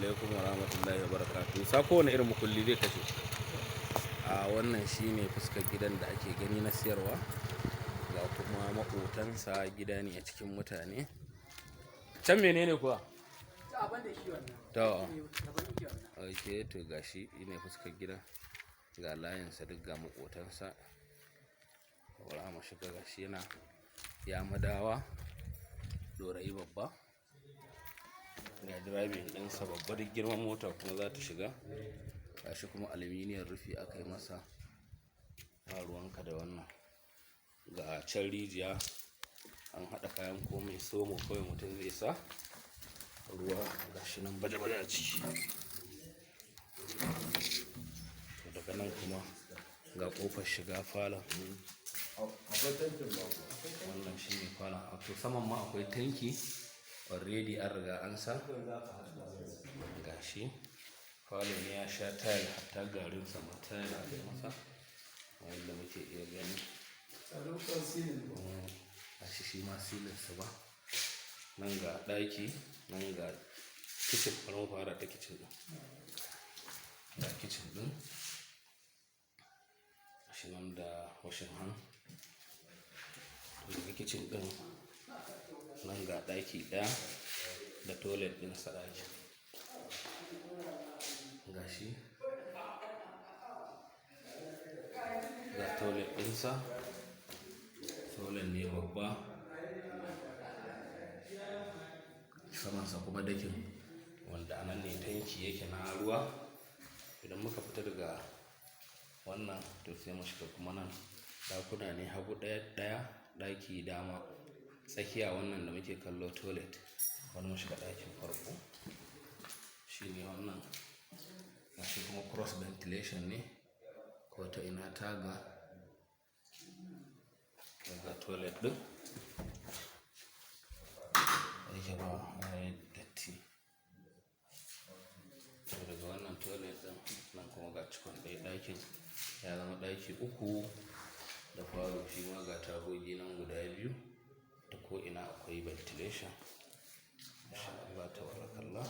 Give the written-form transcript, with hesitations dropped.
alaikum wa rahmatullahi wa barakatuh. Sako wani irin makulli zai kashe. A wannan shine fuskar gidan da ake gani na siyarwa. Ga kuma maƙotansa, gida ne a cikin mutane. Can menene kuwa? To. Okay, to gashi ne fuskar gidan. Ga layinsa duk ga maƙotansa. Wala mu shiga gashi yana ya madawa. Dorayi babba. Ga driving ɗinsa babba, duk girman mota kuma za ta shiga. Gashi kuma aluminiyar rufi aka yi masa. Ba ruwanka da wannan. Ga can rijiya an haɗa kayan komai, somo kawai mutum zai sa. Ruwa gashi nan baje-baje a ciki. Daga nan kuma ga ƙofar shiga falon. Wannan shine falon. To saman ma akwai tanki. Already an riga an sa. Gashi falon ne ya sha tile, hatta garin sama tile aka yi masa. Wanda muke iya gani. Gashi shi ma silinsa ba. Nan ga ɗaki, nan ga kitchen. Bari mu fara ta kitchen ɗin. Ga kitchen ɗin. Gashi nan da washing hand. Daga kitchen ɗin nan ga ɗaki ɗaya da toilet ɗinsa ɗaki. Gashi ga toilet ɗinsa. Toilet ne babba. Samansa kuma dakin wanda anan ne tanki yake na ruwa. Idan muka fita daga wannan to sai mu shiga kuma nan. Ɗakuna ne hagu ɗaya, ɗaki dama. Tsakiya wannan da muke kallo toilet. Bari mu shiga ɗakin farko. Shine wannan. Gashi kuma cross ventilation ne. Ko ta ina taga. Ga toilet ɗin. Yake ba yayi datti. To daga wannan toilet ɗin nan kuma ga cikon ɗaya ɗakin. Ya zama ɗaki uku da falo. Shi ma ga tagogi nan guda biyu. Ta ko ina akwai ventilation. Masha Allah tabarakallah.